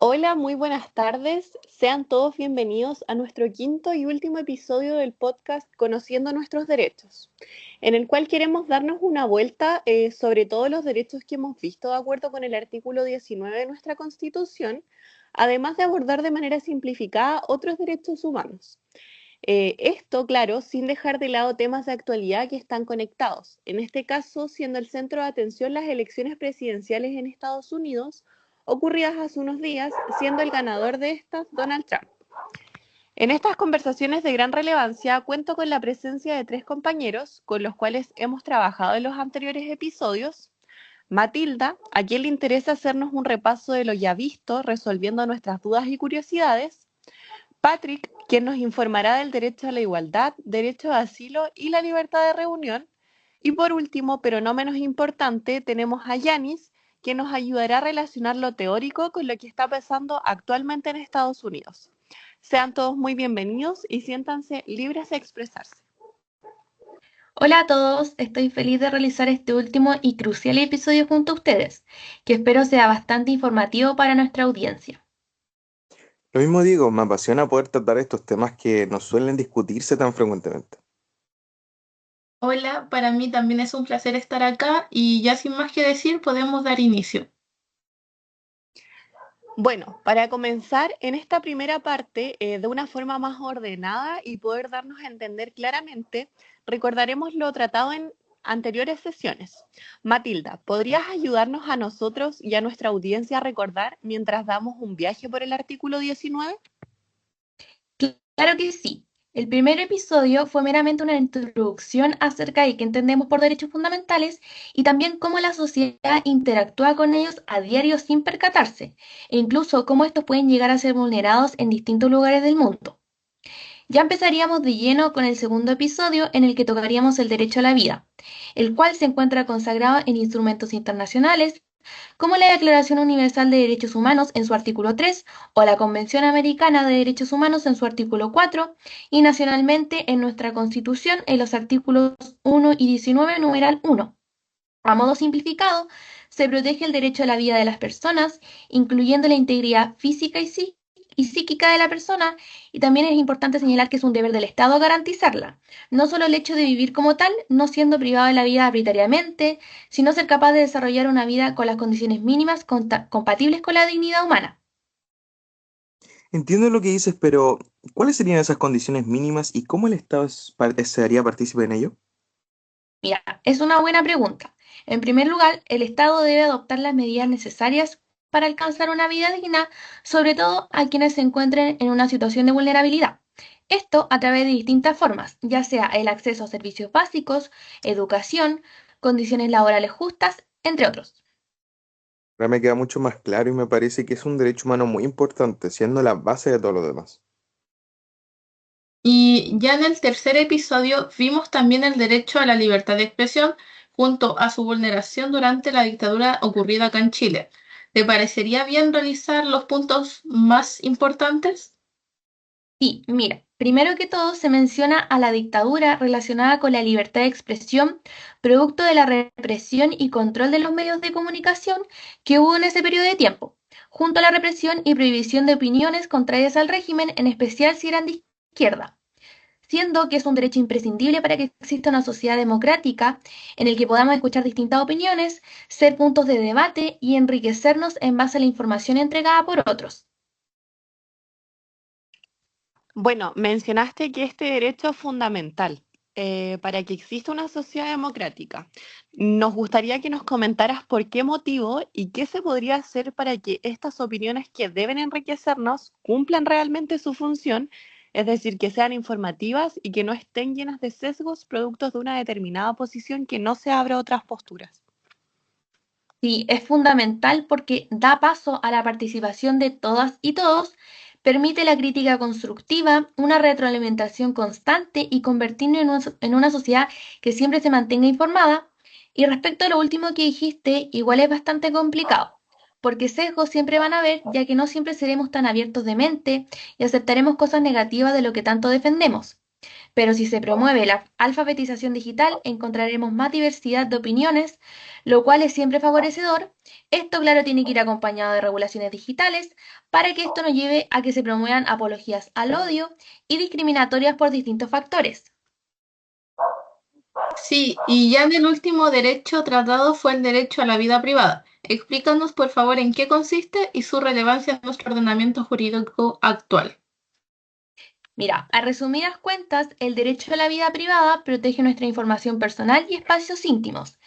Hola, muy buenas tardes. Sean todos bienvenidos a nuestro quinto y último episodio del podcast Conociendo nuestros derechos, en el cual queremos darnos una vuelta sobre todos los derechos que hemos visto de acuerdo con el artículo 19 de nuestra Constitución, además de abordar de manera simplificada otros derechos humanos. Esto, claro, sin dejar de lado temas de actualidad que están conectados, en este caso siendo el centro de atención las elecciones presidenciales en Estados Unidos, ocurridas hace unos días, siendo el ganador de estas Donald Trump. En estas conversaciones de gran relevancia cuento con la presencia de tres compañeros con los cuales hemos trabajado en los anteriores episodios. Matilda, a quien le interesa hacernos un repaso de lo ya visto, resolviendo nuestras dudas y curiosidades. Patrick, quien nos informará del derecho a la igualdad, derecho a asilo y la libertad de reunión. Y por último, pero no menos importante, tenemos a Yanis, quien nos ayudará a relacionar lo teórico con lo que está pasando actualmente en Estados Unidos. Sean todos muy bienvenidos y siéntanse libres de expresarse. Hola a todos, estoy feliz de realizar este último y crucial episodio junto a ustedes, que espero sea bastante informativo para nuestra audiencia. Lo mismo digo, me apasiona poder tratar estos temas que no suelen discutirse tan frecuentemente. Hola, para mí también es un placer estar acá y ya sin más que decir podemos dar inicio. Bueno, para comenzar en esta primera parte de una forma más ordenada y poder darnos a entender claramente, recordaremos lo tratado en anteriores sesiones. Matilda, ¿podrías ayudarnos a nosotros y a nuestra audiencia a recordar mientras damos un viaje por el artículo 19? Claro que sí. El primer episodio fue meramente una introducción acerca de qué entendemos por derechos fundamentales y también cómo la sociedad interactúa con ellos a diario sin percatarse, e incluso cómo estos pueden llegar a ser vulnerados en distintos lugares del mundo. Ya empezaríamos de lleno con el segundo episodio en el que tocaríamos el derecho a la vida, el cual se encuentra consagrado en instrumentos internacionales como la Declaración Universal de Derechos Humanos en su artículo 3 o la Convención Americana de Derechos Humanos en su artículo 4 y nacionalmente en nuestra Constitución en los artículos 1 y 19, numeral 1. A modo simplificado, se protege el derecho a la vida de las personas, incluyendo la integridad física y psíquica de la persona, y también es importante señalar que es un deber del Estado garantizarla. No solo el hecho de vivir como tal, no siendo privado de la vida arbitrariamente, sino ser capaz de desarrollar una vida con las condiciones mínimas compatibles con la dignidad humana. Entiendo lo que dices, pero ¿cuáles serían esas condiciones mínimas y cómo el Estado se haría partícipe en ello? Mira, es una buena pregunta. En primer lugar, el Estado debe adoptar las medidas necesarias para alcanzar una vida digna, sobre todo a quienes se encuentren en una situación de vulnerabilidad. Esto a través de distintas formas, ya sea el acceso a servicios básicos, educación, condiciones laborales justas, entre otros. Ahora me queda mucho más claro y me parece que es un derecho humano muy importante, siendo la base de todo lo demás. Y ya en el tercer episodio vimos también el derecho a la libertad de expresión junto a su vulneración durante la dictadura ocurrida acá en Chile. ¿Te parecería bien realizar los puntos más importantes? Sí, mira, primero que todo se menciona a la dictadura relacionada con la libertad de expresión, producto de la represión y control de los medios de comunicación que hubo en ese periodo de tiempo, junto a la represión y prohibición de opiniones contrarias al régimen, en especial si eran de izquierda, siendo que es un derecho imprescindible para que exista una sociedad democrática en el que podamos escuchar distintas opiniones, ser puntos de debate y enriquecernos en base a la información entregada por otros. Bueno, mencionaste que este derecho es fundamental para que exista una sociedad democrática. Nos gustaría que nos comentaras por qué motivo y qué se podría hacer para que estas opiniones que deben enriquecernos cumplan realmente su función, es decir, que sean informativas y que no estén llenas de sesgos productos de una determinada posición que no se abra a otras posturas. Sí, es fundamental porque da paso a la participación de todas y todos, permite la crítica constructiva, una retroalimentación constante y convertirnos en una sociedad que siempre se mantenga informada. Y respecto a lo último que dijiste, igual es bastante complicado, porque sesgos siempre van a haber, ya que no siempre seremos tan abiertos de mente y aceptaremos cosas negativas de lo que tanto defendemos. Pero si se promueve la alfabetización digital, encontraremos más diversidad de opiniones, lo cual es siempre favorecedor. Esto, claro, tiene que ir acompañado de regulaciones digitales para que esto no lleve a que se promuevan apologías al odio y discriminatorias por distintos factores. Sí, y ya en el último derecho tratado fue el derecho a la vida privada. Explícanos, por favor, en qué consiste y su relevancia en nuestro ordenamiento jurídico actual. Mira, a resumidas cuentas, el derecho a la vida privada protege nuestra información personal y espacios íntimos,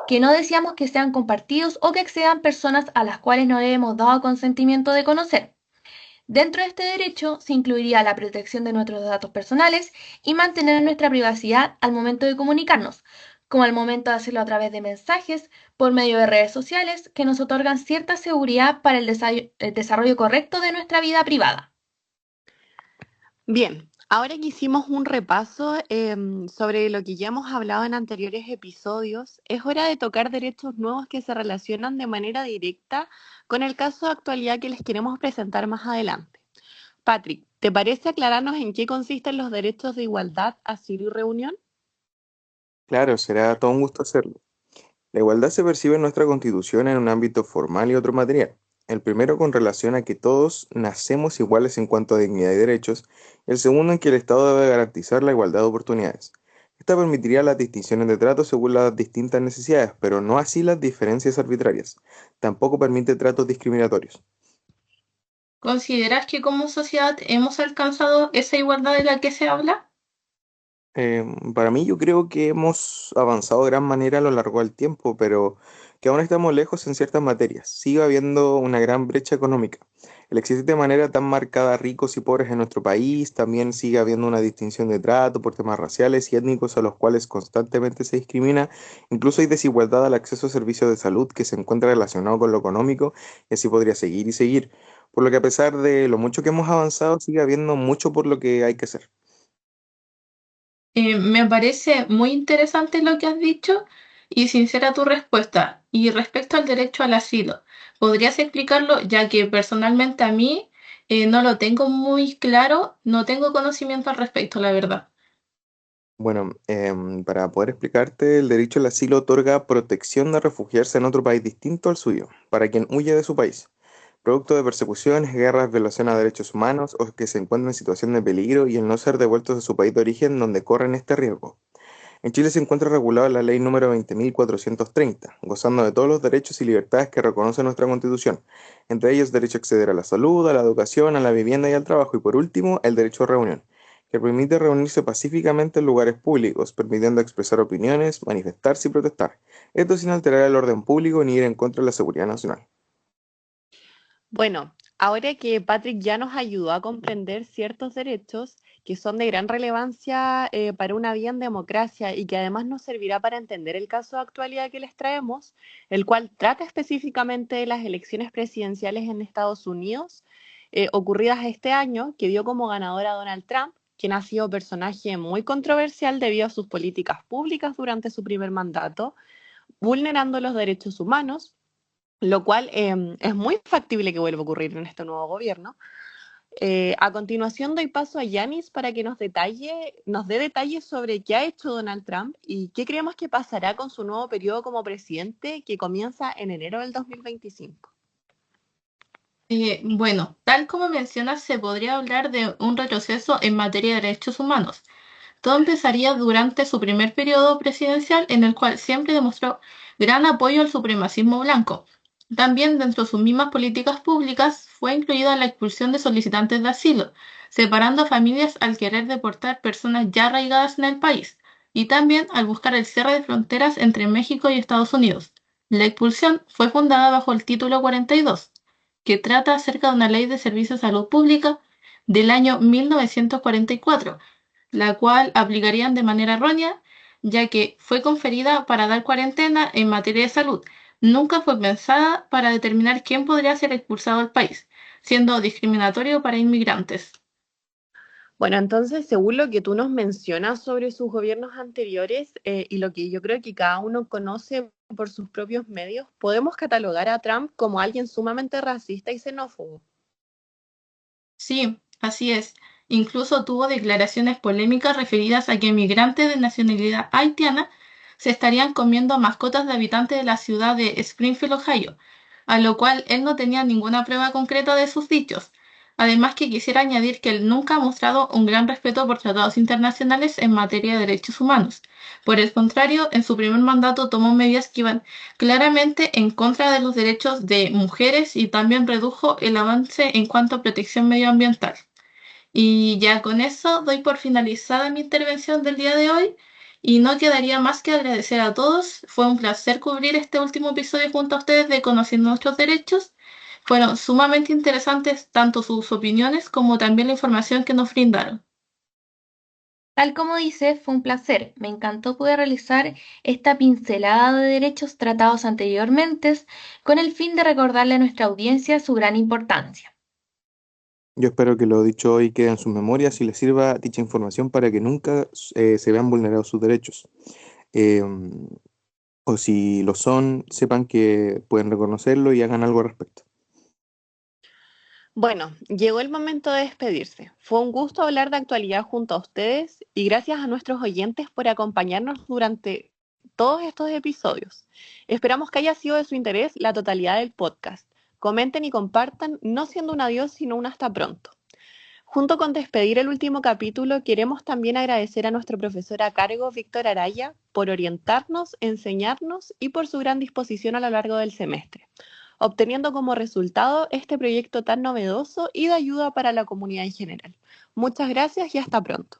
que no deseamos que sean compartidos o que accedan personas a las cuales no le hemos dado consentimiento de conocer. Dentro de este derecho se incluiría la protección de nuestros datos personales y mantener nuestra privacidad al momento de comunicarnos, como al momento de hacerlo a través de mensajes por medio de redes sociales que nos otorgan cierta seguridad para el desarrollo correcto de nuestra vida privada. Bien, ahora que hicimos un repaso sobre lo que ya hemos hablado en anteriores episodios, es hora de tocar derechos nuevos que se relacionan de manera directa con el caso de actualidad que les queremos presentar más adelante. Patrick, ¿te parece aclararnos en qué consisten los derechos de igualdad, asilo y reunión? Claro, será todo un gusto hacerlo. La igualdad se percibe en nuestra Constitución en un ámbito formal y otro material. El primero con relación a que todos nacemos iguales en cuanto a dignidad y derechos, el segundo en que el Estado debe garantizar la igualdad de oportunidades. Esta permitiría las distinciones de trato según las distintas necesidades, pero no así las diferencias arbitrarias. Tampoco permite tratos discriminatorios. ¿Consideras que como sociedad hemos alcanzado esa igualdad de la que se habla? Para mí yo creo que hemos avanzado de gran manera a lo largo del tiempo, pero que aún estamos lejos en ciertas materias. Sigue habiendo una gran brecha económica. El existe de manera tan marcada ricos y pobres en nuestro país, también sigue habiendo una distinción de trato por temas raciales y étnicos a los cuales constantemente se discrimina. Incluso hay desigualdad al acceso a servicios de salud que se encuentra relacionado con lo económico y así podría seguir y seguir. Por lo que a pesar de lo mucho que hemos avanzado, sigue habiendo mucho por lo que hay que hacer. Me parece muy interesante lo que has dicho y sincera tu respuesta. Y respecto al derecho al asilo, ¿podrías explicarlo? Ya que personalmente a mí no lo tengo muy claro, no tengo conocimiento al respecto, la verdad. Bueno, para poder explicarte, el derecho al asilo otorga protección de refugiarse en otro país distinto al suyo, para quien huye de su país, producto de persecuciones, guerras, violación a derechos humanos o que se encuentren en situación de peligro y el no ser devueltos a su país de origen donde corren este riesgo. En Chile se encuentra regulado en la ley número 20.430, gozando de todos los derechos y libertades que reconoce nuestra Constitución, entre ellos derecho a acceder a la salud, a la educación, a la vivienda y al trabajo, y por último, el derecho a reunión, que permite reunirse pacíficamente en lugares públicos, permitiendo expresar opiniones, manifestarse y protestar, esto sin alterar el orden público ni ir en contra de la seguridad nacional. Bueno, ahora que Patrick ya nos ayudó a comprender ciertos derechos que son de gran relevancia para una vida en democracia y que además nos servirá para entender el caso de actualidad que les traemos, el cual trata específicamente de las elecciones presidenciales en Estados Unidos ocurridas este año, que dio como ganadora a Donald Trump, quien ha sido personaje muy controversial debido a sus políticas públicas durante su primer mandato, vulnerando los derechos humanos, lo cual es muy factible que vuelva a ocurrir en este nuevo gobierno. A continuación doy paso a Yanis para que nos dé detalles sobre qué ha hecho Donald Trump y qué creemos que pasará con su nuevo periodo como presidente que comienza en enero del 2025. Bueno, tal como mencionas, se podría hablar de un retroceso en materia de derechos humanos. Todo empezaría durante su primer periodo presidencial, en el cual siempre demostró gran apoyo al supremacismo blanco. También dentro de sus mismas políticas públicas fue incluida la expulsión de solicitantes de asilo, separando a familias al querer deportar personas ya arraigadas en el país, y también al buscar el cierre de fronteras entre México y Estados Unidos. La expulsión fue fundada bajo el título 42, que trata acerca de una ley de servicios de salud pública del año 1944, la cual aplicarían de manera errónea, ya que fue conferida para dar cuarentena en materia de salud. Nunca fue pensada para determinar quién podría ser expulsado del país, siendo discriminatorio para inmigrantes. Bueno, entonces, según lo que tú nos mencionas sobre sus gobiernos anteriores y lo que yo creo que cada uno conoce por sus propios medios, podemos catalogar a Trump como alguien sumamente racista y xenófobo. Sí, así es. Incluso tuvo declaraciones polémicas referidas a que migrantes de nacionalidad haitiana se estarían comiendo mascotas de habitantes de la ciudad de Springfield, Ohio, a lo cual él no tenía ninguna prueba concreta de sus dichos. Además que quisiera añadir que él nunca ha mostrado un gran respeto por tratados internacionales en materia de derechos humanos. Por el contrario, en su primer mandato tomó medidas que iban claramente en contra de los derechos de mujeres y también redujo el avance en cuanto a protección medioambiental. Y ya con eso doy por finalizada mi intervención del día de hoy y no quedaría más que agradecer a todos. Fue un placer cubrir este último episodio junto a ustedes de Conociendo Nuestros Derechos. Fueron sumamente interesantes tanto sus opiniones como también la información que nos brindaron. Tal como dices, fue un placer. Me encantó poder realizar esta pincelada de derechos tratados anteriormente con el fin de recordarle a nuestra audiencia su gran importancia. Yo espero que lo dicho hoy quede en sus memorias y les sirva dicha información para que nunca se vean vulnerados sus derechos. Eh, o si lo son, sepan que pueden reconocerlo y hagan algo al respecto. Bueno, llegó el momento de despedirse. Fue un gusto hablar de actualidad junto a ustedes y gracias a nuestros oyentes por acompañarnos durante todos estos episodios. Esperamos que haya sido de su interés la totalidad del podcast. Comenten y compartan, no siendo un adiós, sino un hasta pronto. Junto con despedir el último capítulo, queremos también agradecer a nuestro profesor a cargo, Víctor Araya, por orientarnos, enseñarnos y por su gran disposición a lo largo del semestre, obteniendo como resultado este proyecto tan novedoso y de ayuda para la comunidad en general. Muchas gracias y hasta pronto.